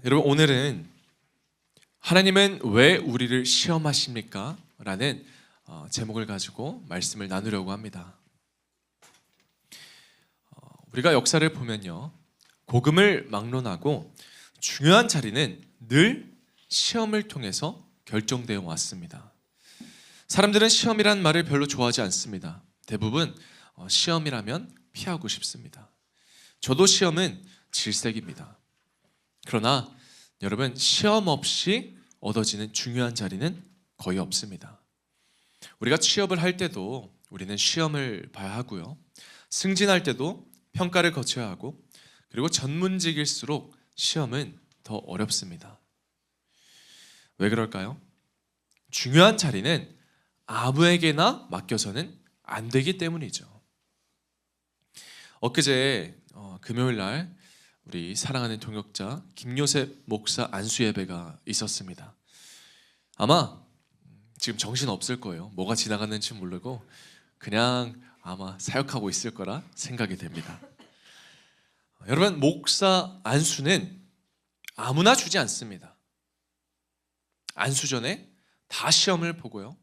여러분, 오늘은 하나님은 왜 우리를 시험하십니까? 라는 제목을 가지고 말씀을 나누려고 합니다. 우리가 역사를 보면요, 복음을 막론하고 중요한 자리는 늘 시험을 통해서 결정되어 왔습니다. 사람들은 시험이란 말을 별로 좋아하지 않습니다. 대부분 시험이라면 피하고 싶습니다. 저도 시험은 질색입니다. 그러나 여러분, 시험 없이 얻어지는 중요한 자리는 거의 없습니다. 우리가 취업을 할 때도 우리는 시험을 봐야 하고요, 승진할 때도 평가를 거쳐야 하고, 그리고 전문직일수록 시험은 더 어렵습니다. 왜 그럴까요? 중요한 자리는 아무에게나 맡겨서는 안 되기 때문이죠. 엊그제 금요일 날 우리 사랑하는 동역자 김요셉 목사 안수 예배가 있었습니다. 아마 지금 정신 없을 거예요. 뭐가 지나갔는지 모르고 그냥 아마 사역하고 있을 거라 생각이 됩니다. 여러분, 목사 안수는 아무나 주지 않습니다. 안수 전에 다 시험을 보고요,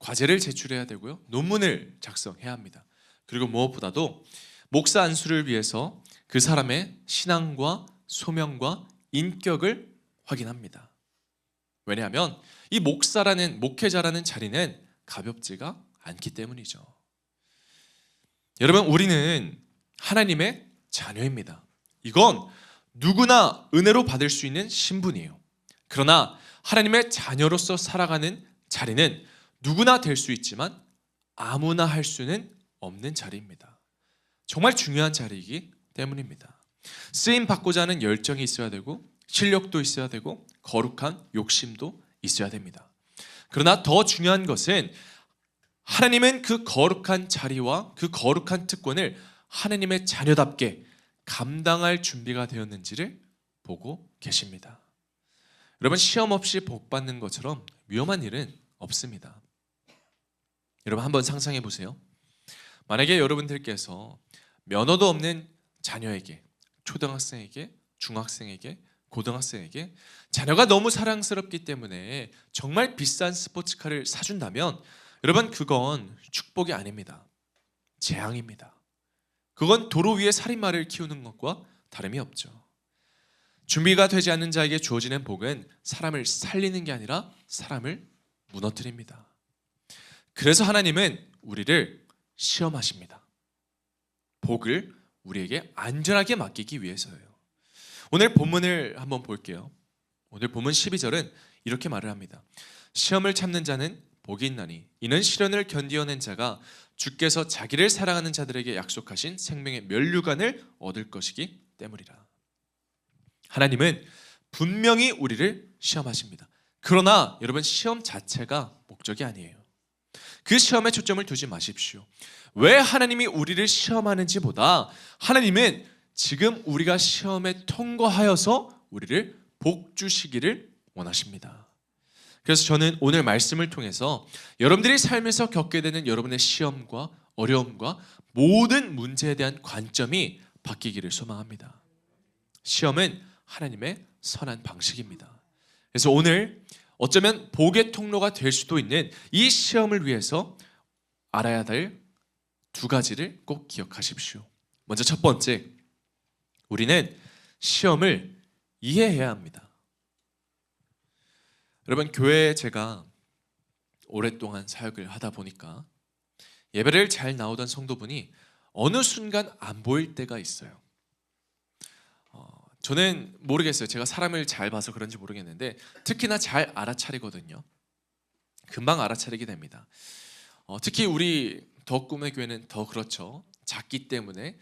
과제를 제출해야 되고요, 논문을 작성해야 합니다. 그리고 무엇보다도 목사 안수를 위해서 그 사람의 신앙과 소명과 인격을 확인합니다. 왜냐하면 이 목사라는, 목회자라는 자리는 가볍지가 않기 때문이죠. 여러분, 우리는 하나님의 자녀입니다. 이건 누구나 은혜로 받을 수 있는 신분이에요. 그러나 하나님의 자녀로서 살아가는 자리는 누구나 될 수 있지만 아무나 할 수는 없는 자리입니다. 정말 중요한 자리이기 때문입니다. 쓰임 받고자 하는 열정이 있어야 되고, 실력도 있어야 되고, 거룩한 욕심도 있어야 됩니다. 그러나 더 중요한 것은 하나님은 그 거룩한 자리와 그 거룩한 특권을 하나님의 자녀답게 감당할 준비가 되었는지를 보고 계십니다. 여러분, 시험 없이 복 받는 것처럼 위험한 일은 없습니다. 여러분, 한번 상상해 보세요. 만약에 여러분들께서 면허도 없는 자녀에게, 초등학생에게, 중학생에게, 고등학생에게 자녀가 너무 사랑스럽기 때문에 정말 비싼 스포츠카를 사준다면, 여러분, 그건 축복이 아닙니다. 재앙입니다. 그건 도로 위에 살인마를 키우는 것과 다름이 없죠. 준비가 되지 않는 자에게 주어지는 복은 사람을 살리는 게 아니라 사람을 무너뜨립니다. 그래서 하나님은 우리를 시험하십니다. 복을 우리에게 안전하게 맡기기 위해서예요. 오늘 본문을 한번 볼게요. 오늘 본문 12절은 이렇게 말을 합니다. 시험을 참는 자는 복이 있나니 이는 시련을 견디어낸 자가 주께서 자기를 사랑하는 자들에게 약속하신 생명의 면류관을 얻을 것이기 때문이라. 하나님은 분명히 우리를 시험하십니다. 그러나 여러분, 시험 자체가 목적이 아니에요. 그 시험에 초점을 두지 마십시오. 왜 하나님이 우리를 시험하는지 보다 하나님은 지금 우리가 시험에 통과하여서 우리를 복 주시기를 원하십니다. 그래서 저는 오늘 말씀을 통해서 여러분들이 삶에서 겪게 되는 여러분의 시험과 어려움과 모든 문제에 대한 관점이 바뀌기를 소망합니다. 시험은 하나님의 선한 방식입니다. 그래서 오늘 어쩌면 복의 통로가 될 수도 있는 이 시험을 위해서 알아야 될 두 가지를 꼭 기억하십시오. 먼저 첫 번째, 우리는 시험을 이해해야 합니다. 여러분, 교회에 제가 오랫동안 사역을 하다 보니까 예배를 잘 나오던 성도분이 어느 순간 안 보일 때가 있어요. 저는 모르겠어요. 제가 사람을 잘 봐서 그런지 모르겠는데 특히나 잘 알아차리거든요. 금방 알아차리게 됩니다. 특히 우리 더 꿈의 교회는 더 그렇죠. 작기 때문에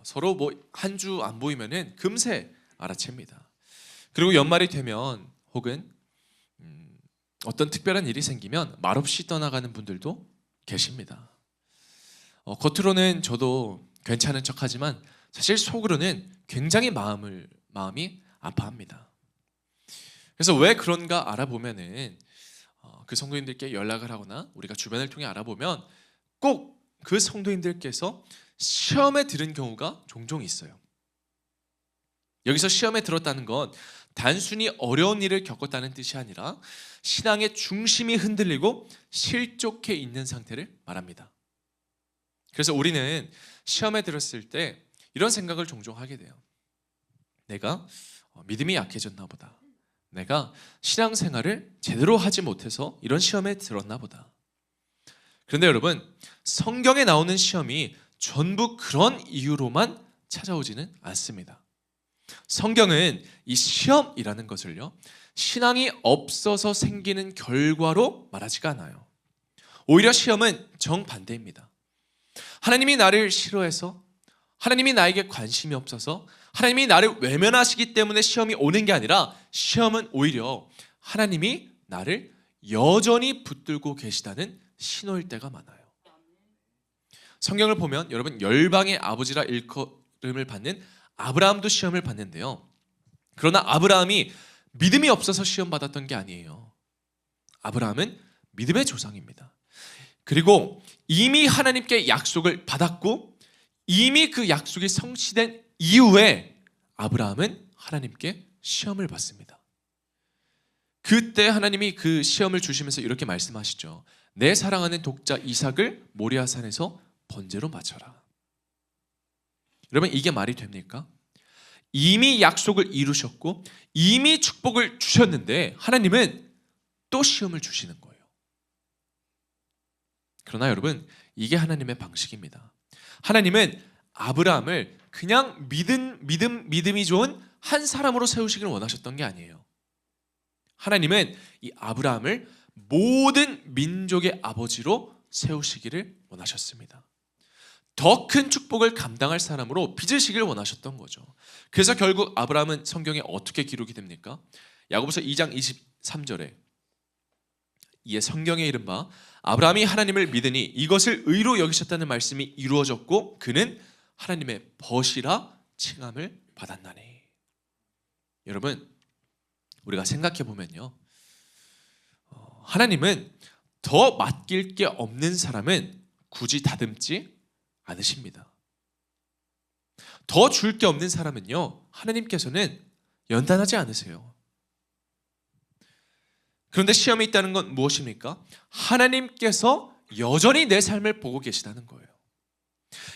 서로 뭐 한 주 안 보이면은 금세 알아챕니다. 그리고 연말이 되면 혹은 어떤 특별한 일이 생기면 말없이 떠나가는 분들도 계십니다. 겉으로는 저도 괜찮은 척하지만 사실 속으로는 굉장히 마음이 아파합니다. 그래서 왜 그런가 알아보면은 그 성도님들께 연락을 하거나 우리가 주변을 통해 알아보면 꼭 그 성도님들께서 시험에 들은 경우가 종종 있어요. 여기서 시험에 들었다는 건 단순히 어려운 일을 겪었다는 뜻이 아니라 신앙의 중심이 흔들리고 실족해 있는 상태를 말합니다. 그래서 우리는 시험에 들었을 때 이런 생각을 종종 하게 돼요. 내가 믿음이 약해졌나 보다. 내가 신앙생활을 제대로 하지 못해서 이런 시험에 들었나 보다. 그런데 여러분, 성경에 나오는 시험이 전부 그런 이유로만 찾아오지는 않습니다. 성경은 이 시험이라는 것을요, 신앙이 없어서 생기는 결과로 말하지가 않아요. 오히려 시험은 정반대입니다. 하나님이 나를 싫어해서, 하나님이 나에게 관심이 없어서, 하나님이 나를 외면하시기 때문에 시험이 오는 게 아니라, 시험은 오히려 하나님이 나를 여전히 붙들고 계시다는 신호일 때가 많아요. 성경을 보면 여러분, 열방의 아버지라 일컬음을 받는 아브라함도 시험을 받는데요, 그러나 아브라함이 믿음이 없어서 시험 받았던 게 아니에요. 아브라함은 믿음의 조상입니다. 그리고 이미 하나님께 약속을 받았고 이미 그 약속이 성취된 이후에 아브라함은 하나님께 시험을 받습니다. 그때 하나님이 그 시험을 주시면서 이렇게 말씀하시죠. 내 사랑하는 독자 이삭을 모리아산에서 번제로 바쳐라. 여러분, 이게 말이 됩니까? 이미 약속을 이루셨고 이미 축복을 주셨는데 하나님은 또 시험을 주시는 거예요. 그러나 여러분, 이게 하나님의 방식입니다. 하나님은 아브라함을 그냥 믿음이 좋은 한 사람으로 세우시기를 원하셨던 게 아니에요. 하나님은 이 아브라함을 모든 민족의 아버지로 세우시기를 원하셨습니다. 더 큰 축복을 감당할 사람으로 빚으시길 원하셨던 거죠. 그래서 결국 아브라함은 성경에 어떻게 기록이 됩니까? 야고보서 2장 23절에 이에 성경에 이른바 아브라함이 하나님을 믿으니 이것을 의로 여기셨다는 말씀이 이루어졌고 그는 하나님의 벗이라 칭함을 받았나니. 여러분, 우리가 생각해 보면요, 하나님은 더 맡길 게 없는 사람은 굳이 다듬지 않으십니다. 더 줄 게 없는 사람은요, 하나님께서는 연단하지 않으세요. 그런데 시험이 있다는 건 무엇입니까? 하나님께서 여전히 내 삶을 보고 계시다는 거예요.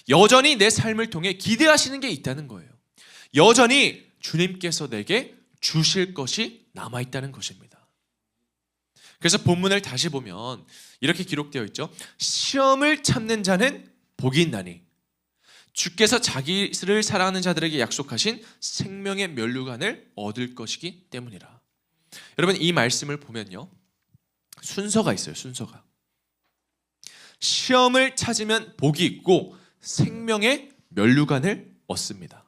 여전히 내 삶을 통해 기대하시는 게 있다는 거예요. 여전히 주님께서 내게 주실 것이 남아있다는 것입니다. 그래서 본문을 다시 보면 이렇게 기록되어 있죠. 시험을 참는 자는 복이 있나니 주께서 자기를 사랑하는 자들에게 약속하신 생명의 면류관을 얻을 것이기 때문이라. 여러분, 이 말씀을 보면요, 순서가 있어요. 순서가. 시험을 찾으면 복이 있고 생명의 면류관을 얻습니다.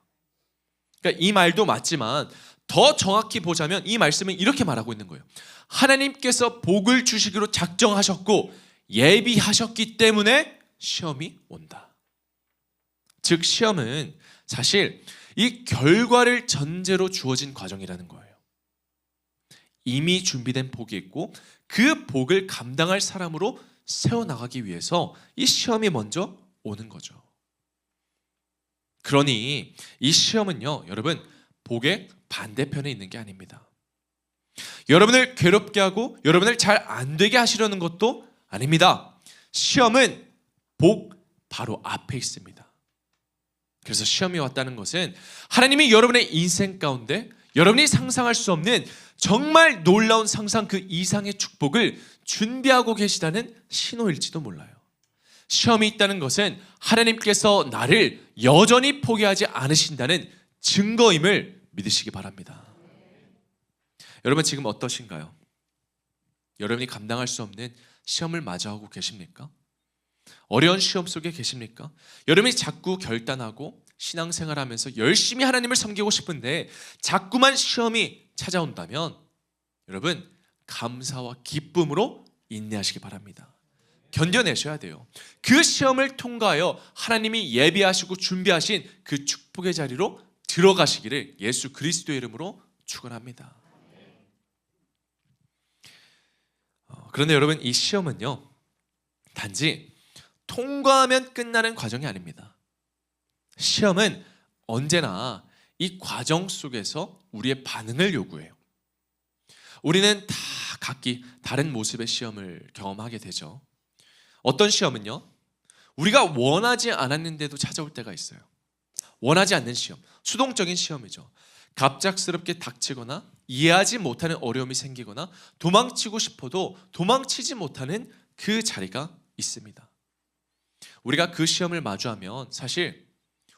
그러니까 이 말도 맞지만 더 정확히 보자면 이 말씀은 이렇게 말하고 있는 거예요. 하나님께서 복을 주시기로 작정하셨고 예비하셨기 때문에 시험이 온다. 즉 시험은 사실 이 결과를 전제로 주어진 과정이라는 거예요. 이미 준비된 복이 있고 그 복을 감당할 사람으로 세워나가기 위해서 이 시험이 먼저 오는 거죠. 그러니 이 시험은요, 여러분, 복의 반대편에 있는 게 아닙니다. 여러분을 괴롭게 하고 여러분을 잘 안 되게 하시려는 것도 아닙니다. 시험은 복 바로 앞에 있습니다. 그래서 시험이 왔다는 것은 하나님이 여러분의 인생 가운데 여러분이 상상할 수 없는 정말 놀라운 상상 그 이상의 축복을 준비하고 계시다는 신호일지도 몰라요. 시험이 있다는 것은 하나님께서 나를 여전히 포기하지 않으신다는 증거임을 믿으시기 바랍니다. 여러분, 지금 어떠신가요? 여러분이 감당할 수 없는 시험을 마주하고 계십니까? 어려운 시험 속에 계십니까? 여러분이 자꾸 결단하고 신앙생활하면서 열심히 하나님을 섬기고 싶은데 자꾸만 시험이 찾아온다면 여러분, 감사와 기쁨으로 인내하시기 바랍니다. 견뎌내셔야 돼요. 그 시험을 통과하여 하나님이 예비하시고 준비하신 그 축복의 자리로 들어가시기를 예수 그리스도의 이름으로 축원합니다. 그런데 여러분, 이 시험은요, 단지 통과하면 끝나는 과정이 아닙니다. 시험은 언제나 이 과정 속에서 우리의 반응을 요구해요. 우리는 다 각기 다른 모습의 시험을 경험하게 되죠. 어떤 시험은요, 우리가 원하지 않았는데도 찾아올 때가 있어요. 원하지 않는 시험, 수동적인 시험이죠. 갑작스럽게 닥치거나 이해하지 못하는 어려움이 생기거나 도망치고 싶어도 도망치지 못하는 그 자리가 있습니다. 우리가 그 시험을 마주하면 사실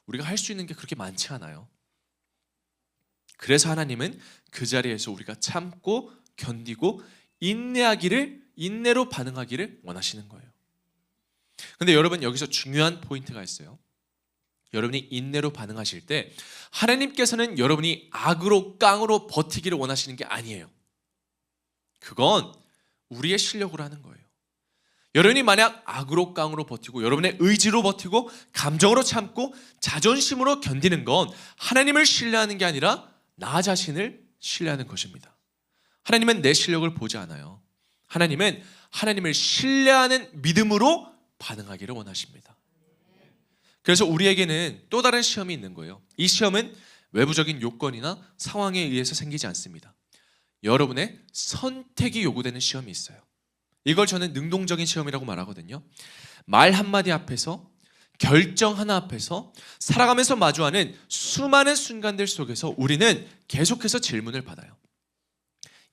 우리가 할 수 있는 게 그렇게 많지 않아요. 그래서 하나님은 그 자리에서 우리가 참고 견디고 인내로 반응하기를 원하시는 거예요. 근데 여러분, 여기서 중요한 포인트가 있어요. 여러분이 인내로 반응하실 때 하나님께서는 여러분이 악으로 깡으로 버티기를 원하시는 게 아니에요. 그건 우리의 실력으로 하는 거예요. 여러분이 만약 악으로 깡으로 버티고 여러분의 의지로 버티고 감정으로 참고 자존심으로 견디는 건 하나님을 신뢰하는 게 아니라 나 자신을 신뢰하는 것입니다. 하나님은 내 실력을 보지 않아요. 하나님은 하나님을 신뢰하는 믿음으로 반응하기를 원하십니다. 그래서 우리에게는 또 다른 시험이 있는 거예요. 이 시험은 외부적인 요건이나 상황에 의해서 생기지 않습니다. 여러분의 선택이 요구되는 시험이 있어요. 이걸 저는 능동적인 시험이라고 말하거든요. 말 한마디 앞에서, 결정 하나 앞에서 살아가면서 마주하는 수많은 순간들 속에서 우리는 계속해서 질문을 받아요.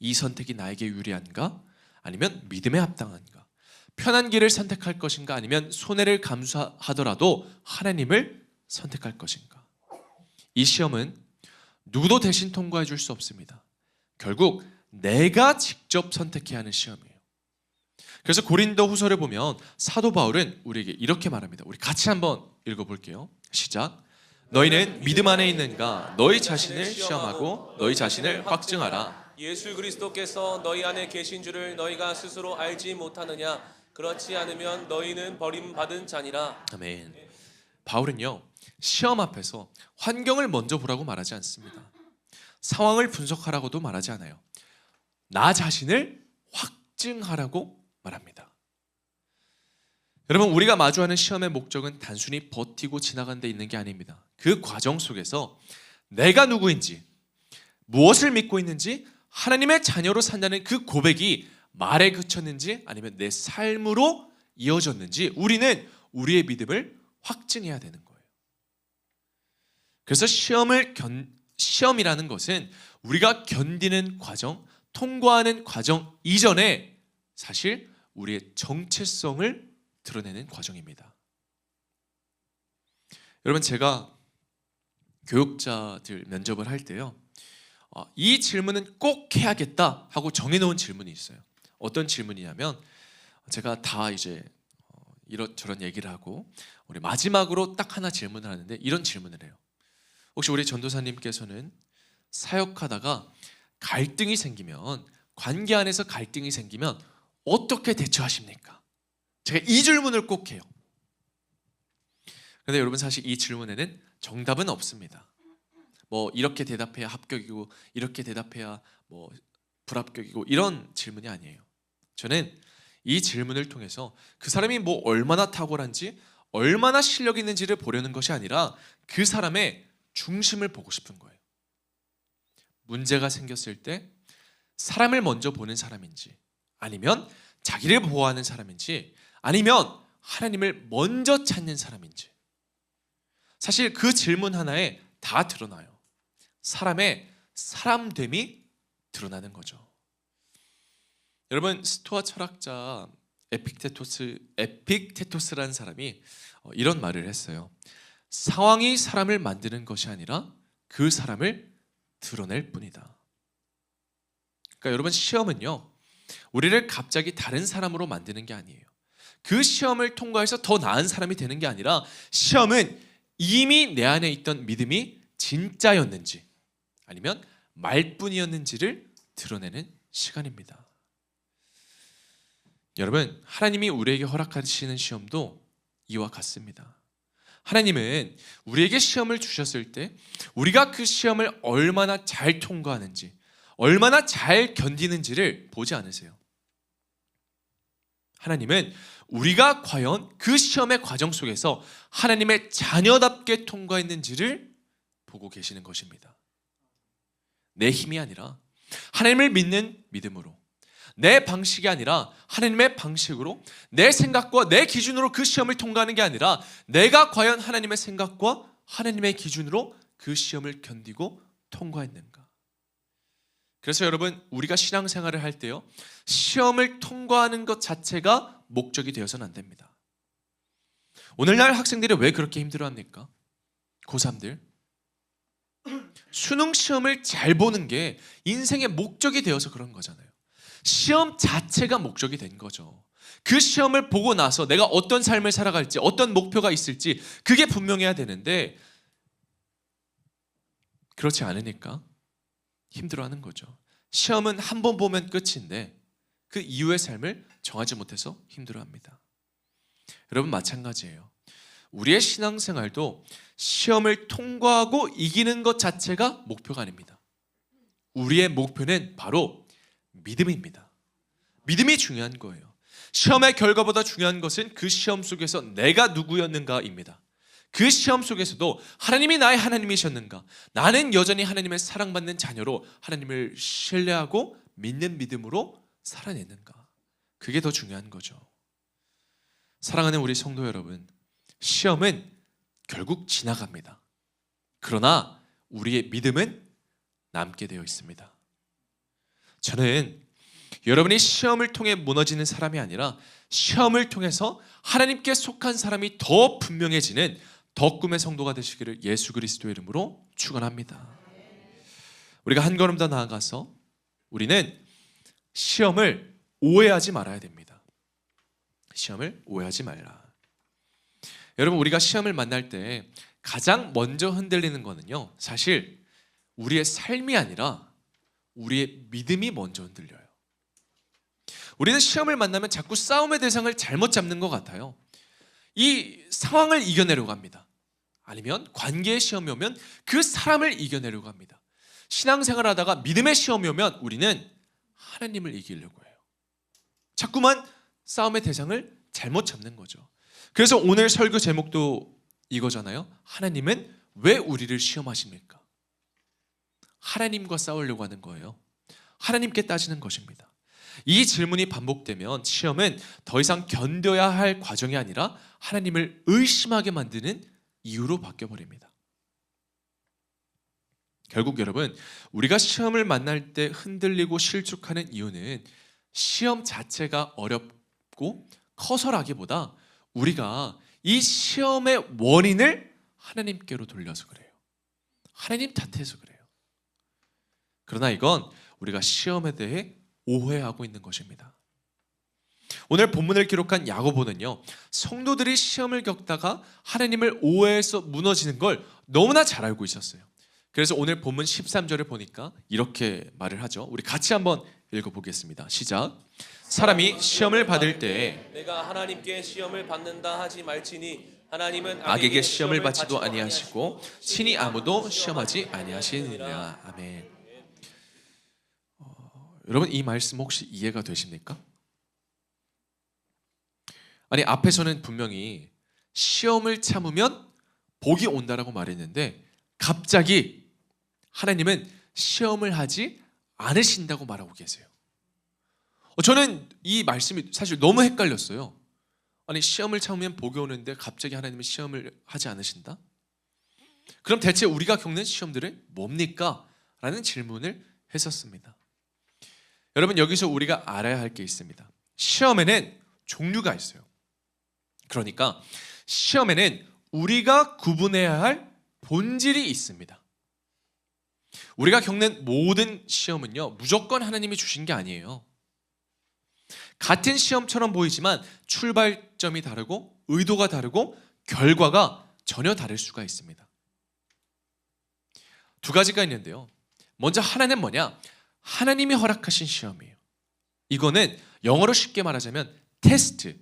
이 선택이 나에게 유리한가? 아니면 믿음에 합당한가? 편한 길을 선택할 것인가? 아니면 손해를 감수하더라도 하나님을 선택할 것인가? 이 시험은 누구도 대신 통과해 줄 수 없습니다. 결국 내가 직접 선택해야 하는 시험이에요. 그래서 고린도 후서를 보면 사도 바울은 우리에게 이렇게 말합니다. 우리 같이 한번 읽어볼게요. 시작. 너희는 믿음 안에 있는가? 너희 자신을 시험하고 너희 자신을 확증하라. 예수 그리스도께서 너희 안에 계신 줄을 너희가 스스로 알지 못하느냐? 그렇지 않으면 너희는 버림받은 자니라. 아멘. 바울은요, 시험 앞에서 환경을 먼저 보라고 말하지 않습니다. 상황을 분석하라고도 말하지 않아요. 나 자신을 확증하라고 말합니다. 여러분, 우리가 마주하는 시험의 목적은 단순히 버티고 지나가는 데 있는 게 아닙니다. 그 과정 속에서 내가 누구인지, 무엇을 믿고 있는지, 하나님의 자녀로 산다는 그 고백이 말에 그쳤는지 아니면 내 삶으로 이어졌는지 우리는 우리의 믿음을 확증해야 되는 거예요. 그래서 시험이라는 것은 우리가 견디는 과정, 통과하는 과정 이전에 사실 우리의 정체성을 드러내는 과정입니다. 여러분, 제가 교육자들 면접을 할 때요, 이 질문은 꼭 해야겠다 하고 정해놓은 질문이 있어요. 어떤 질문이냐면, 제가 다 이제 이런저런 얘기를 하고 우리 마지막으로 딱 하나 질문을 하는데 이런 질문을 해요. 혹시 우리 전도사님께서는 사역하다가 갈등이 생기면, 관계 안에서 갈등이 생기면 어떻게 대처하십니까? 제가 이 질문을 꼭 해요. 그런데 여러분, 사실 이 질문에는 정답은 없습니다. 뭐 이렇게 대답해야 합격이고 이렇게 대답해야 뭐 불합격이고 이런 질문이 아니에요. 저는 이 질문을 통해서 그 사람이 뭐 얼마나 탁월한지 얼마나 실력 있는지를 보려는 것이 아니라 그 사람의 중심을 보고 싶은 거예요. 문제가 생겼을 때 사람을 먼저 보는 사람인지, 아니면 자기를 보호하는 사람인지, 아니면 하나님을 먼저 찾는 사람인지, 사실 그 질문 하나에 다 드러나요. 사람의 사람됨이 드러나는 거죠. 여러분, 스토아 철학자 에픽테토스라는 사람이 이런 말을 했어요. 상황이 사람을 만드는 것이 아니라 그 사람을 드러낼 뿐이다. 그러니까 여러분, 시험은요, 우리를 갑자기 다른 사람으로 만드는 게 아니에요. 그 시험을 통과해서 더 나은 사람이 되는 게 아니라, 시험은 이미 내 안에 있던 믿음이 진짜였는지 아니면 말뿐이었는지를 드러내는 시간입니다. 여러분, 하나님이 우리에게 허락하시는 시험도 이와 같습니다. 하나님은 우리에게 시험을 주셨을 때 우리가 그 시험을 얼마나 잘 통과하는지, 얼마나 잘 견디는지를 보지 않으세요. 하나님은 우리가 과연 그 시험의 과정 속에서 하나님의 자녀답게 통과했는지를 보고 계시는 것입니다. 내 힘이 아니라 하나님을 믿는 믿음으로, 내 방식이 아니라 하나님의 방식으로, 내 생각과 내 기준으로 그 시험을 통과하는 게 아니라 내가 과연 하나님의 생각과 하나님의 기준으로 그 시험을 견디고 통과했는가. 그래서 여러분, 우리가 신앙생활을 할 때요, 시험을 통과하는 것 자체가 목적이 되어서는 안 됩니다. 오늘날 학생들이 왜 그렇게 힘들어합니까? 고3들 수능 시험을 잘 보는 게 인생의 목적이 되어서 그런 거잖아요. 시험 자체가 목적이 된 거죠. 그 시험을 보고 나서 내가 어떤 삶을 살아갈지, 어떤 목표가 있을지 그게 분명해야 되는데 그렇지 않으니까 힘들어하는 거죠. 시험은 한 번 보면 끝인데 그 이후의 삶을 정하지 못해서 힘들어합니다. 여러분, 마찬가지예요. 우리의 신앙생활도 시험을 통과하고 이기는 것 자체가 목표가 아닙니다. 우리의 목표는 바로 믿음입니다. 믿음이 중요한 거예요. 시험의 결과보다 중요한 것은 그 시험 속에서 내가 누구였는가입니다. 그 시험 속에서도 하나님이 나의 하나님이셨는가, 나는 여전히 하나님의 사랑받는 자녀로 하나님을 신뢰하고 믿는 믿음으로 살아냈는가, 그게 더 중요한 거죠. 사랑하는 우리 성도 여러분, 시험은 결국 지나갑니다. 그러나 우리의 믿음은 남게 되어 있습니다. 저는 여러분이 시험을 통해 무너지는 사람이 아니라 시험을 통해서 하나님께 속한 사람이 더 분명해지는 더 꿈의 성도가 되시기를 예수 그리스도의 이름으로 축원합니다. 우리가 한 걸음 더 나아가서 우리는 시험을 오해하지 말아야 됩니다. 시험을 오해하지 말라. 여러분, 우리가 시험을 만날 때 가장 먼저 흔들리는 거는요, 사실 우리의 삶이 아니라 우리의 믿음이 먼저 흔들려요. 우리는 시험을 만나면 자꾸 싸움의 대상을 잘못 잡는 것 같아요. 이 상황을 이겨내려고 합니다. 아니면 관계의 시험이 오면 그 사람을 이겨내려고 합니다. 신앙생활 하다가 믿음의 시험이 오면 우리는 하나님을 이기려고 해요. 자꾸만 싸움의 대상을 잘못 잡는 거죠. 그래서 오늘 설교 제목도 이거잖아요. 하나님은 왜 우리를 시험하십니까? 하나님과 싸우려고 하는 거예요. 하나님께 따지는 것입니다. 이 질문이 반복되면 시험은 더 이상 견뎌야 할 과정이 아니라 하나님을 의심하게 만드는 이유로 바뀌어버립니다. 결국 여러분, 우리가 시험을 만날 때 흔들리고 실축하는 이유는 시험 자체가 어렵고 커서라기보다 우리가 이 시험의 원인을 하나님께로 돌려서 그래요. 하나님 탓해서 그래요. 그러나 이건 우리가 시험에 대해 오해하고 있는 것입니다. 오늘 본문을 기록한 야고보는요, 성도들이 시험을 겪다가 하나님을 오해해서 무너지는 걸 너무나 잘 알고 있었어요. 그래서 오늘 본문 13절을 보니까 이렇게 말을 하죠. 우리 같이 한번 읽어보겠습니다. 시작. 사람이 시험을 받을 때에 내가 하나님께 시험을 받는다 하지 말지니 하나님은 악에게 시험을 받지도 아니하시고 친히 아무도 시험하지 아니하시느니라. 아멘. 여러분, 이 말씀 혹시 이해가 되십니까? 아니, 앞에서는 분명히 시험을 참으면 복이 온다라고 말했는데 갑자기 하나님은 시험을 하지 않으신다고 말하고 계세요. 저는 이 말씀이 사실 너무 헷갈렸어요. 아니, 시험을 참으면 복이 오는데 갑자기 하나님은 시험을 하지 않으신다? 그럼 대체 우리가 겪는 시험들은 뭡니까? 라는 질문을 했었습니다. 여러분, 여기서 우리가 알아야 할 게 있습니다. 시험에는 종류가 있어요. 그러니까 시험에는 우리가 구분해야 할 본질이 있습니다. 우리가 겪는 모든 시험은요, 무조건 하나님이 주신 게 아니에요. 같은 시험처럼 보이지만 출발점이 다르고 의도가 다르고 결과가 전혀 다를 수가 있습니다. 두 가지가 있는데요. 먼저 하나는 뭐냐? 하나님이 허락하신 시험이에요. 이거는 영어로 쉽게 말하자면 테스트,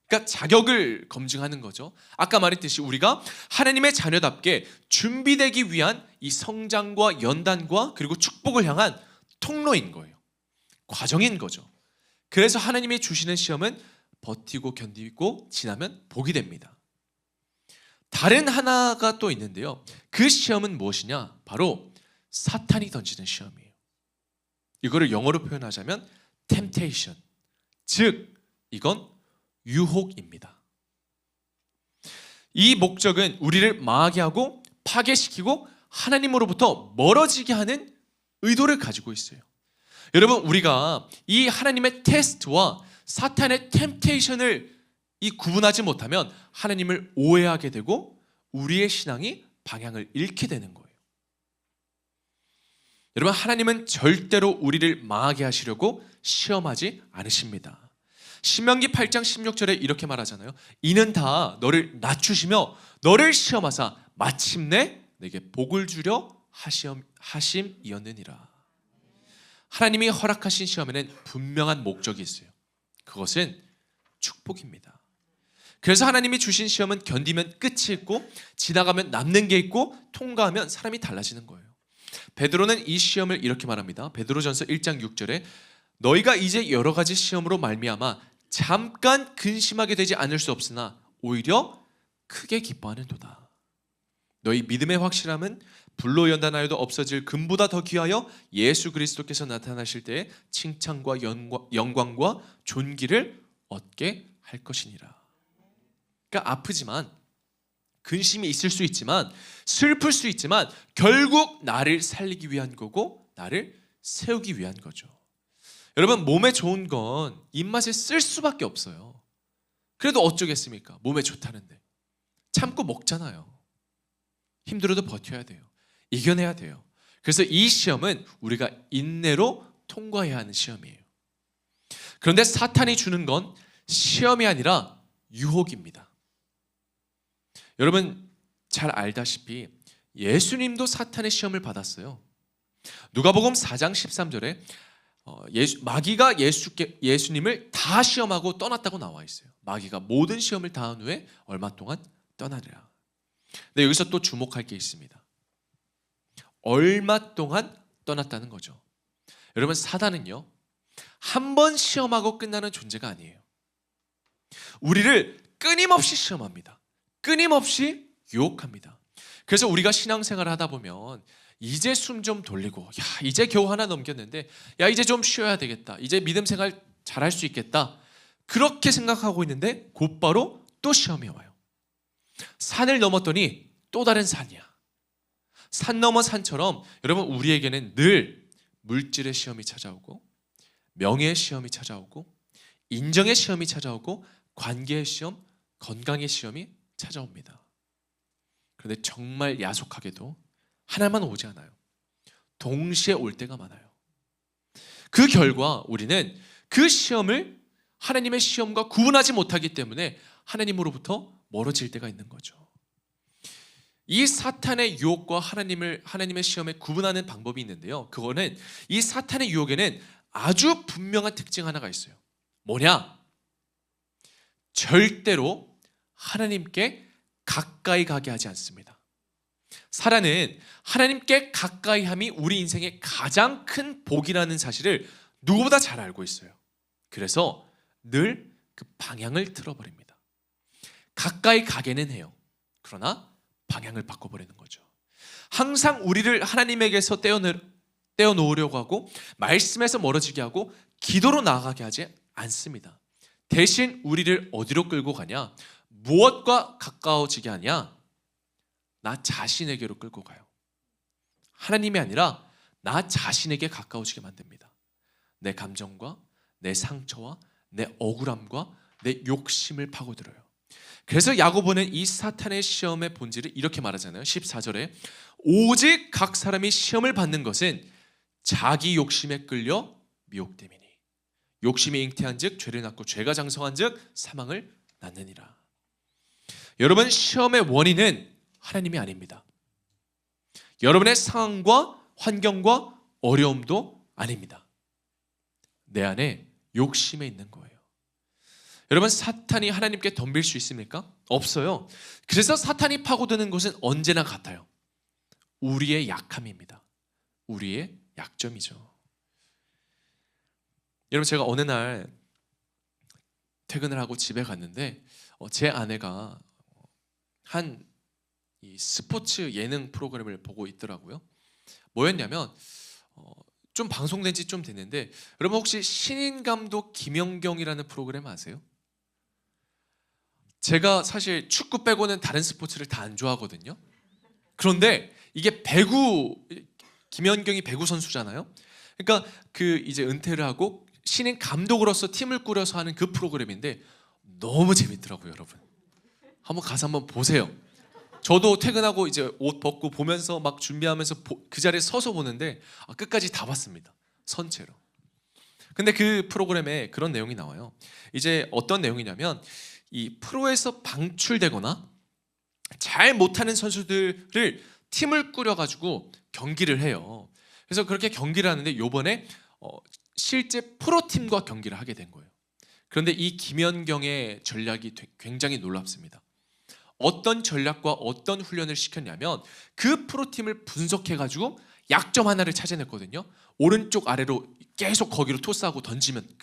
그러니까 자격을 검증하는 거죠. 아까 말했듯이 우리가 하나님의 자녀답게 준비되기 위한 이 성장과 연단과 그리고 축복을 향한 통로인 거예요. 과정인 거죠. 그래서 하나님이 주시는 시험은 버티고 견디고 지나면 복이 됩니다. 다른 하나가 또 있는데요. 그 시험은 무엇이냐? 바로 사탄이 던지는 시험이에요. 이거를 영어로 표현하자면 temptation. 즉 이건 유혹입니다. 이 목적은 우리를 망하게 하고 파괴시키고 하나님으로부터 멀어지게 하는 의도를 가지고 있어요. 여러분, 우리가 이 하나님의 테스트와 사탄의 템테이션을 구분하지 못하면 하나님을 오해하게 되고 우리의 신앙이 방향을 잃게 되는 거예요. 여러분, 하나님은 절대로 우리를 망하게 하시려고 시험하지 않으십니다. 신명기 8장 16절에 이렇게 말하잖아요. 이는 다 너를 낮추시며 너를 시험하사 마침내 내게 복을 주려 하심이었느니라. 하나님이 허락하신 시험에는 분명한 목적이 있어요. 그것은 축복입니다. 그래서 하나님이 주신 시험은 견디면 끝이 있고 지나가면 남는 게 있고 통과하면 사람이 달라지는 거예요. 베드로는 이 시험을 이렇게 말합니다. 베드로전서 1장 6절에 너희가 이제 여러 가지 시험으로 말미암아 잠깐 근심하게 되지 않을 수 없으나 오히려 크게 기뻐하는도다. 너희 믿음의 확실함은 불로 연단하여도 없어질 금보다 더 귀하여 예수 그리스도께서 나타나실 때에 칭찬과 영광과 존귀를 얻게 할 것이니라. 그러니까 아프지만 근심이 있을 수 있지만 슬플 수 있지만 결국 나를 살리기 위한 거고 나를 세우기 위한 거죠. 여러분, 몸에 좋은 건 입맛에 쓸 수밖에 없어요. 그래도 어쩌겠습니까? 몸에 좋다는데 참고 먹잖아요. 힘들어도 버텨야 돼요. 이겨내야 돼요. 그래서 이 시험은 우리가 인내로 통과해야 하는 시험이에요. 그런데 사탄이 주는 건 시험이 아니라 유혹입니다. 여러분 잘 알다시피 예수님도 사탄의 시험을 받았어요. 누가복음 4장 13절에 마귀가 예수님을 다 시험하고 떠났다고 나와 있어요. 마귀가 모든 시험을 다 한 후에 얼마 동안 떠나리라. 근데 여기서 또 주목할 게 있습니다. 얼마 동안 떠났다는 거죠. 여러분, 사단은요 한 번 시험하고 끝나는 존재가 아니에요. 우리를 끊임없이 시험합니다. 끊임없이 유혹합니다. 그래서 우리가 신앙생활을 하다 보면 이제 숨 좀 돌리고 이제 겨우 하나 넘겼는데 이제 좀 쉬어야 되겠다. 이제 믿음 생활 잘할 수 있겠다. 그렇게 생각하고 있는데 곧바로 또 시험이 와요. 산을 넘었더니 또 다른 산이야. 산 넘어 산처럼 여러분 우리에게는 늘 물질의 시험이 찾아오고 명예의 시험이 찾아오고 인정의 시험이 찾아오고 관계의 시험, 건강의 시험이 찾아옵니다. 그런데 정말 야속하게도 하나만 오지 않아요. 동시에 올 때가 많아요. 그 결과 우리는 그 시험을 하나님의 시험과 구분하지 못하기 때문에 하나님으로부터 멀어질 때가 있는 거죠. 이 사탄의 유혹과 하나님의 시험에 구분하는 방법이 있는데요. 그거는 이 사탄의 유혹에는 아주 분명한 특징 하나가 있어요. 뭐냐? 절대로 하나님께 가까이 가게 하지 않습니다. 사단은 하나님께 가까이 함이 우리 인생의 가장 큰 복이라는 사실을 누구보다 잘 알고 있어요. 그래서 늘 그 방향을 틀어버립니다. 가까이 가게는 해요. 그러나 방향을 바꿔버리는 거죠. 항상 우리를 하나님에게서 떼어놓으려고 하고 말씀에서 멀어지게 하고 기도로 나아가게 하지 않습니다. 대신 우리를 어디로 끌고 가냐? 무엇과 가까워지게 하냐? 나 자신에게로 끌고 가요. 하나님이 아니라 나 자신에게 가까워지게 만듭니다. 내 감정과 내 상처와 내 억울함과 내 욕심을 파고들어요. 그래서 야고보는 이 사탄의 시험의 본질을 이렇게 말하잖아요. 14절에 오직 각 사람이 시험을 받는 것은 자기 욕심에 끌려 미혹됨이니 욕심이 잉태한 즉 죄를 낳고 죄가 장성한 즉 사망을 낳느니라. 여러분, 시험의 원인은 하나님이 아닙니다. 여러분의 상황과 환경과 어려움도 아닙니다. 내 안에 욕심에 있는 거예요. 여러분, 사탄이 하나님께 덤빌 수 있습니까? 없어요. 그래서 사탄이 파고드는 것은 언제나 같아요. 우리의 약함입니다. 우리의 약점이죠. 여러분, 제가 어느 날 퇴근을 하고 집에 갔는데 제 아내가 한 이 스포츠 예능 프로그램을 보고 있더라고요. 뭐였냐면 좀 방송된 지 좀 됐는데 여러분 혹시 신인 감독 김연경이라는 프로그램 아세요? 제가 사실 축구 빼고는 다른 스포츠를 다 안 좋아하거든요. 그런데 이게 배구, 김연경이 배구 선수잖아요. 그러니까 그 이제 은퇴를 하고 신인 감독으로서 팀을 꾸려서 하는 그 프로그램인데 너무 재밌더라고요, 여러분. 한번 가서 한번 보세요. 저도 퇴근하고 이제 옷 벗고 보면서 막 준비하면서 그 자리에 서서 보는데 끝까지 다 봤습니다. 선체로. 근데 그 프로그램에 그런 내용이 나와요. 이제 어떤 내용이냐면 이 프로에서 방출되거나 잘 못하는 선수들을 팀을 꾸려가지고 경기를 해요. 그래서 그렇게 경기를 하는데 요번에 실제 프로팀과 경기를 하게 된 거예요. 그런데 이 김연경의 전략이 굉장히 놀랍습니다. 어떤 전략과 어떤 훈련을 시켰냐면 그 프로팀을 분석해가지고 약점 하나를 찾아냈거든요. 오른쪽 아래로 계속 거기로 토스하고 던지면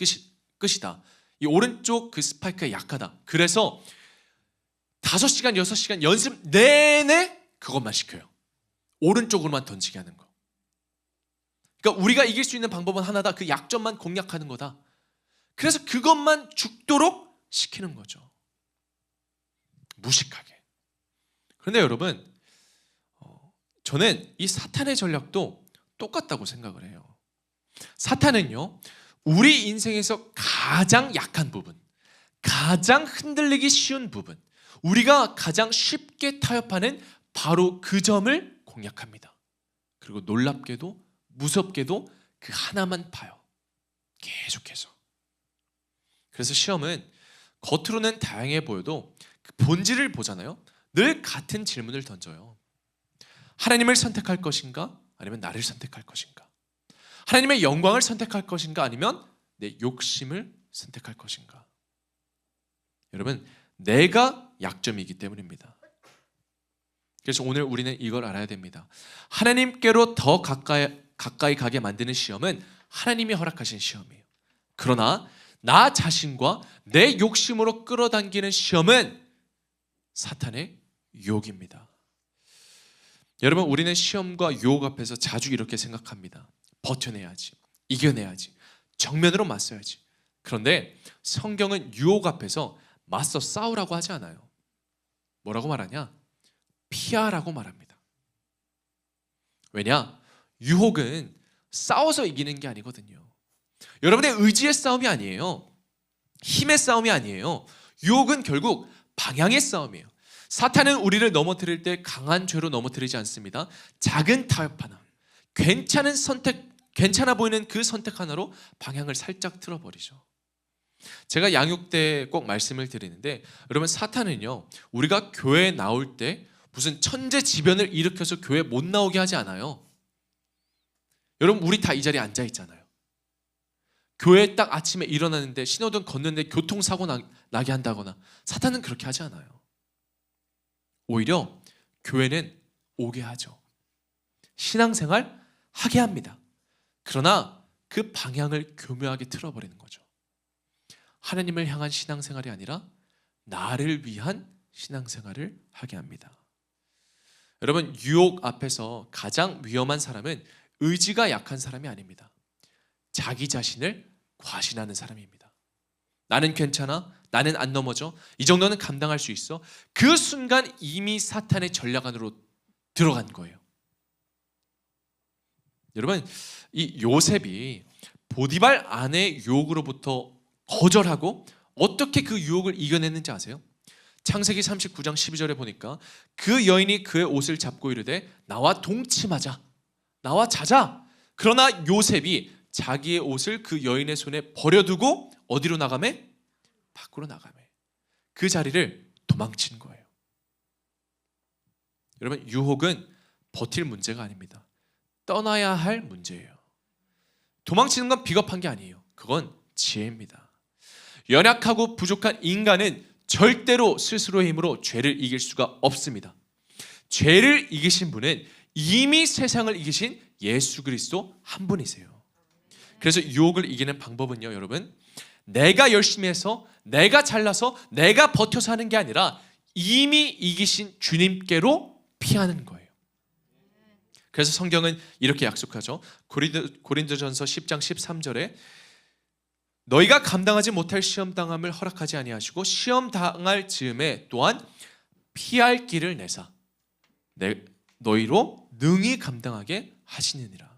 끝이다. 이 오른쪽 그 스파이크가 약하다. 그래서 5시간, 6시간 연습 내내 그것만 시켜요. 오른쪽으로만 던지게 하는 거. 그러니까 우리가 이길 수 있는 방법은 하나다. 그 약점만 공략하는 거다. 그래서 그것만 죽도록 시키는 거죠. 무식하게. 그런데 여러분, 저는 이 사탄의 전략도 똑같다고 생각을 해요. 사탄은요, 우리 인생에서 가장 약한 부분, 가장 흔들리기 쉬운 부분, 우리가 가장 쉽게 타협하는 바로 그 점을 공략합니다. 그리고 놀랍게도 무섭게도 그 하나만 봐요. 계속해서. 그래서 시험은 겉으로는 다양해 보여도 그 본질을 보잖아요. 늘 같은 질문을 던져요. 하나님을 선택할 것인가? 아니면 나를 선택할 것인가? 하나님의 영광을 선택할 것인가? 아니면 내 욕심을 선택할 것인가? 여러분, 내가 약점이기 때문입니다. 그래서 오늘 우리는 이걸 알아야 됩니다. 하나님께로 더 가까이 가게 만드는 시험은 하나님이 허락하신 시험이에요. 그러나 나 자신과 내 욕심으로 끌어당기는 시험은 사탄의 유혹입니다. 여러분, 우리는 시험과 유혹 앞에서 자주 이렇게 생각합니다. 버텨내야지, 이겨내야지, 정면으로 맞서야지. 그런데 성경은 유혹 앞에서 맞서 싸우라고 하지 않아요. 뭐라고 말하냐? 피하라고 말합니다. 왜냐? 유혹은 싸워서 이기는 게 아니거든요. 여러분의 의지의 싸움이 아니에요. 힘의 싸움이 아니에요. 유혹은 결국 방향의 싸움이에요. 사탄은 우리를 넘어뜨릴 때 강한 죄로 넘어뜨리지 않습니다. 작은 타협 하나, 괜찮아 보이는 그 선택 하나로 방향을 살짝 틀어버리죠. 제가 양육 때 꼭 말씀을 드리는데, 여러분, 사탄은요, 우리가 교회에 나올 때 무슨 천재지변을 일으켜서 교회 못 나오게 하지 않아요. 여러분, 우리 다 이 자리에 앉아 있잖아요. 교회에 딱 아침에 일어나는데 신호등 걷는데 교통사고 나게 한다거나, 사탄은 그렇게 하지 않아요. 오히려 교회는 오게 하죠. 신앙생활 하게 합니다. 그러나 그 방향을 교묘하게 틀어버리는 거죠. 하나님을 향한 신앙생활이 아니라 나를 위한 신앙생활을 하게 합니다. 여러분, 유혹 앞에서 가장 위험한 사람은 의지가 약한 사람이 아닙니다. 자기 자신을 과신하는 사람입니다. 나는 괜찮아, 나는 안 넘어져, 이 정도는 감당할 수 있어. 그 순간 이미 사탄의 전략 안으로 들어간 거예요. 여러분, 이 요셉이 보디발 아내의 유혹으로부터 거절하고 어떻게 그 유혹을 이겨냈는지 아세요? 창세기 39장 12절에 보니까 그 여인이 그의 옷을 잡고 이르되 나와 동침하자, 나와 자자. 그러나 요셉이 자기의 옷을 그 여인의 손에 버려두고 어디로 나가매? 밖으로 나가매. 그 자리를 도망친 거예요. 여러분, 유혹은 버틸 문제가 아닙니다. 떠나야 할 문제예요. 도망치는 건 비겁한 게 아니에요. 그건 지혜입니다. 연약하고 부족한 인간은 절대로 스스로의 힘으로 죄를 이길 수가 없습니다. 죄를 이기신 분은 이미 세상을 이기신 예수 그리스도 한 분이세요. 그래서 유혹을 이기는 방법은요, 여러분, 내가 열심히 해서, 내가 잘나서, 내가 버텨서 하는 게 아니라 이미 이기신 주님께로 피하는 거예요. 그래서 성경은 이렇게 약속하죠. 고린도전서 10장 13절에 너희가 감당하지 못할 시험 당함을 허락하지 아니하시고 시험 당할 즈음에 또한 피할 길을 내사 너희로 능히 감당하게 하시느니라.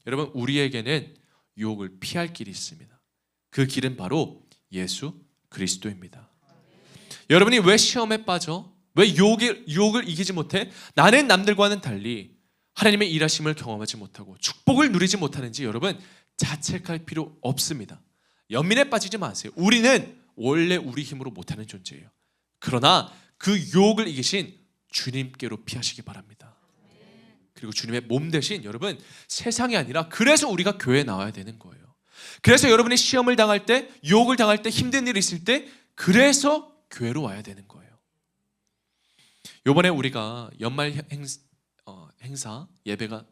여러분, 우리에게는 유혹을 피할 길이 있습니다. 그 길은 바로 예수 그리스도입니다. 여러분이 왜 시험에 빠져? 왜 유혹을 이기지 못해? 나는 남들과는 달리 하나님의 일하심을 경험하지 못하고 축복을 누리지 못하는지 여러분 자책할 필요 없습니다. 연민에 빠지지 마세요. 우리는 원래 우리 힘으로 못하는 존재예요. 그러나 그 유혹을 이기신 주님께로 피하시기 바랍니다. 그리고 주님의 몸 대신 여러분 세상이 아니라 그래서 우리가 교회에 나와야 되는 거예요. 그래서 여러분이 시험을 당할 때, 유혹을 당할 때, 힘든 일이 있을 때 그래서 교회로 와야 되는 거예요. 이번에 우리가 연말 행사 예배가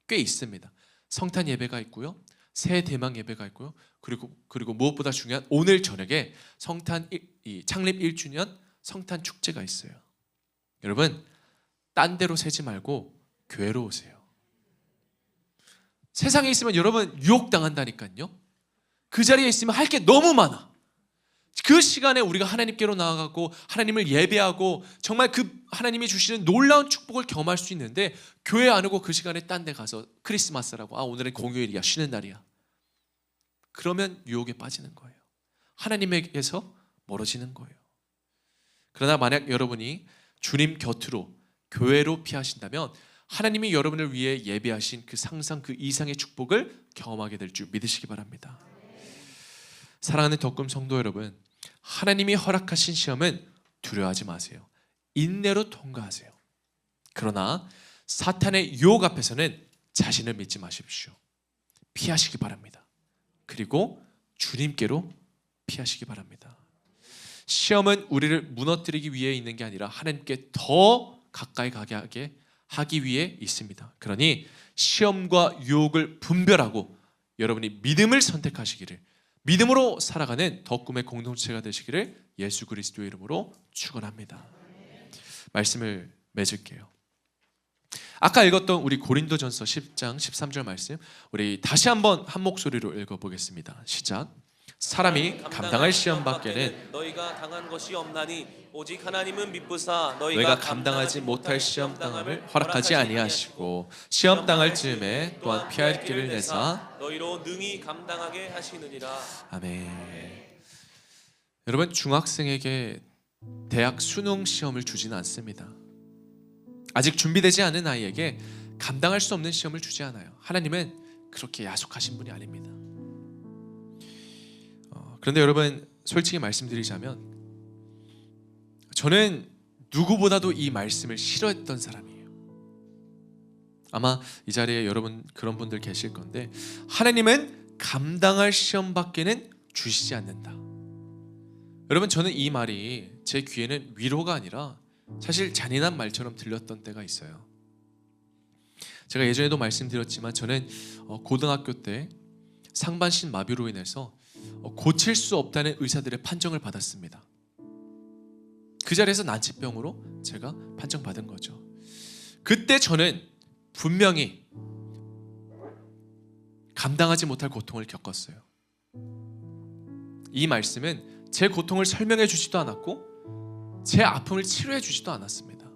꽤 있습니다. 성탄 예배가 있고요, 새해 대망 예배가 있고요, 그리고 무엇보다 중요한 오늘 저녁에 창립 1주년 성탄 축제가 있어요. 여러분, 딴 데로 새지 말고 교회로 오세요. 세상에 있으면 여러분 유혹당한다니까요. 그 자리에 있으면 할 게 너무 많아. 그 시간에 우리가 하나님께로 나아가고 하나님을 예배하고 정말 그 하나님이 주시는 놀라운 축복을 경험할 수 있는데 교회 안 오고 그 시간에 딴 데 가서 크리스마스라고 오늘은 공휴일이야, 쉬는 날이야, 그러면 유혹에 빠지는 거예요. 하나님에게서 멀어지는 거예요. 그러나 만약 여러분이 주님 곁으로 교회로 피하신다면 하나님이 여러분을 위해 예배하신 그 상상 그 이상의 축복을 경험하게 될 줄 믿으시기 바랍니다. 사랑하는 덕금 성도 여러분, 하나님이 허락하신 시험은 두려워하지 마세요. 인내로 통과하세요. 그러나 사탄의 유혹 앞에서는 자신을 믿지 마십시오. 피하시기 바랍니다. 그리고 주님께로 피하시기 바랍니다. 시험은 우리를 무너뜨리기 위해 있는 게 아니라 하나님께 더 가까이 가게 하기 위해 있습니다. 그러니 시험과 유혹을 분별하고 여러분이 믿음을 선택하시기를, 믿음으로 살아가는 덕금의 공동체가 되시기를 예수 그리스도의 이름으로 축원합니다. 말씀을 맺을게요. 아까 읽었던 우리 고린도전서 10장 13절 말씀 우리 다시 한번 한 목소리로 읽어보겠습니다. 시작. 사람이 감당할 시험 밖에는 너희가 당한 것이 없나니 오직 하나님은 미쁘사 너희가 감당하지 못할 시험 당함을 허락하지 아니하시고 시험 당할 즈음에 또한 피할 길을 내사 너희로 능히 감당하게 하시느니라. 아멘. 여러분, 중학생에게 대학 수능 시험을 주지는 않습니다. 아직 준비되지 않은 아이에게 감당할 수 없는 시험을 주지 않아요. 하나님은 그렇게 야속하신 분이 아닙니다. 그런데 여러분, 솔직히 말씀드리자면 저는 누구보다도 이 말씀을 싫어했던 사람이에요. 아마 이 자리에 여러분 그런 분들 계실 건데, 하나님은 감당할 시험 밖에는 주시지 않는다. 여러분, 저는 이 말이 제 귀에는 위로가 아니라 사실 잔인한 말처럼 들렸던 때가 있어요. 제가 예전에도 말씀드렸지만 저는 고등학교 때 상반신 마비로 인해서 고칠 수 없다는 의사들의 판정을 받았습니다. 그 자리에서 난치병으로 제가 판정받은 거죠. 그때 저는 분명히 감당하지 못할 고통을 겪었어요. 이 말씀은 제 고통을 설명해 주지도 않았고 제 아픔을 치료해 주지도 않았습니다.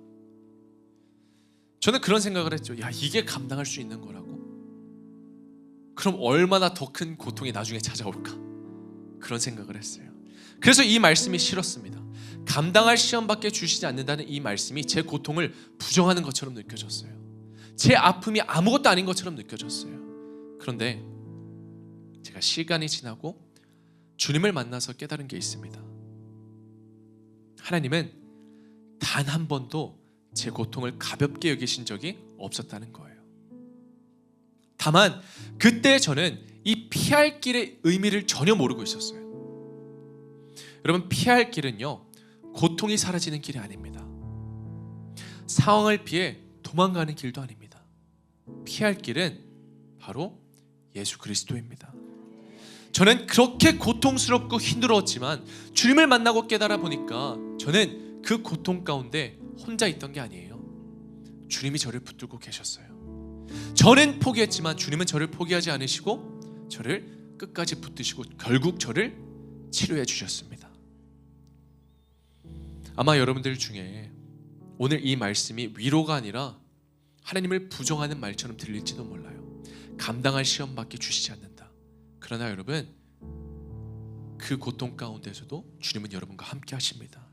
저는 그런 생각을 했죠. 야, 이게 감당할 수 있는 거라고? 그럼 얼마나 더 큰 고통이 나중에 찾아올까? 그런 생각을 했어요. 그래서 이 말씀이 싫었습니다. 감당할 시험밖에 주시지 않는다는 이 말씀이 제 고통을 부정하는 것처럼 느껴졌어요. 제 아픔이 아무것도 아닌 것처럼 느껴졌어요. 그런데 제가 시간이 지나고 주님을 만나서 깨달은 게 있습니다. 하나님은 단 한 번도 제 고통을 가볍게 여기신 적이 없었다는 거예요. 다만 그때 저는 이 피할 길의 의미를 전혀 모르고 있었어요. 여러분, 피할 길은요, 고통이 사라지는 길이 아닙니다. 상황을 피해 도망가는 길도 아닙니다. 피할 길은 바로 예수 그리스도입니다. 저는 그렇게 고통스럽고 힘들었지만 주님을 만나고 깨달아 보니까 저는 그 고통 가운데 혼자 있던 게 아니에요. 주님이 저를 붙들고 계셨어요. 저는 포기했지만 주님은 저를 포기하지 않으시고 저를 끝까지 붙드시고 결국 저를 치료해 주셨습니다. 아마 여러분들 중에 오늘 이 말씀이 위로가 아니라 하나님을 부정하는 말처럼 들릴지도 몰라요. 감당할 시험밖에 주시지 않는다. 그러나 여러분, 그 고통 가운데서도 주님은 여러분과 함께 하십니다.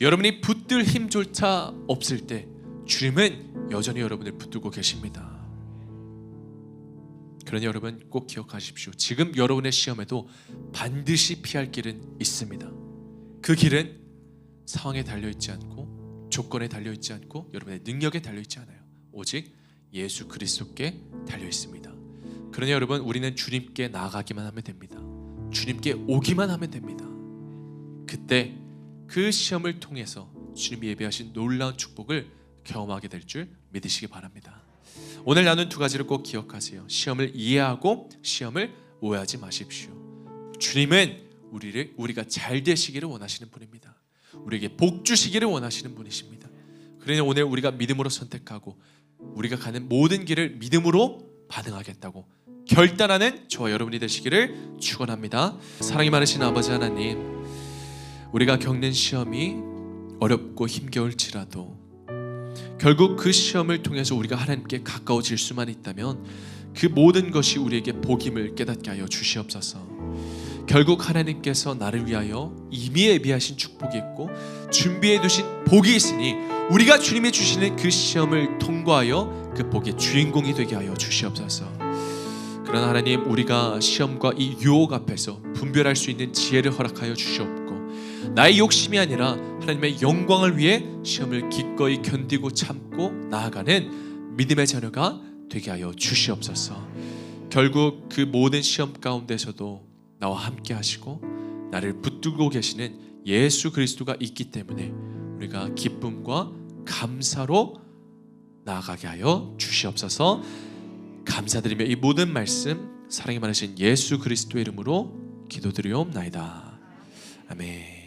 여러분이 붙들 힘조차 없을 때 주님은 여전히 여러분을 붙들고 계십니다. 그러니 여러분 꼭 기억하십시오. 지금 여러분의 시험에도 반드시 피할 길은 있습니다. 그 길은 상황에 달려있지 않고 조건에 달려있지 않고 여러분의 능력에 달려있지 않아요. 오직 예수 그리스도께 달려있습니다. 그러니 여러분, 우리는 주님께 나아가기만 하면 됩니다. 주님께 오기만 하면 됩니다. 그때 그 시험을 통해서 주님이 예비하신 놀라운 축복을 경험하게 될 줄 믿으시기 바랍니다. 오늘 나눈 두 가지를 꼭 기억하세요. 시험을 이해하고 시험을 오해하지 마십시오. 주님은 우리가 잘 되시기를 원하시는 분입니다. 우리에게 복 주시기를 원하시는 분이십니다. 그러니 오늘 우리가 믿음으로 선택하고 우리가 가는 모든 길을 믿음으로 반응하겠다고 결단하는 저와 여러분이 되시기를 축원합니다. 사랑이 많으신 아버지 하나님, 우리가 겪는 시험이 어렵고 힘겨울지라도 결국 그 시험을 통해서 우리가 하나님께 가까워질 수만 있다면 그 모든 것이 우리에게 복임을 깨닫게 하여 주시옵소서. 결국 하나님께서 나를 위하여 이미 예비하신 축복이 있고 준비해 두신 복이 있으니 우리가 주님이 주시는 그 시험을 통과하여 그 복의 주인공이 되게 하여 주시옵소서. 그러나 하나님, 우리가 시험과 이 유혹 앞에서 분별할 수 있는 지혜를 허락하여 주시옵고 나의 욕심이 아니라 하나님의 영광을 위해 시험을 기꺼이 견디고 참고 나아가는 믿음의 자녀가 되게 하여 주시옵소서. 결국 그 모든 시험 가운데서도 나와 함께 하시고 나를 붙들고 계시는 예수 그리스도가 있기 때문에 우리가 기쁨과 감사로 나아가게 하여 주시옵소서. 감사드리며 이 모든 말씀 사랑이 많으신 예수 그리스도의 이름으로 기도드리옵나이다. 아멘.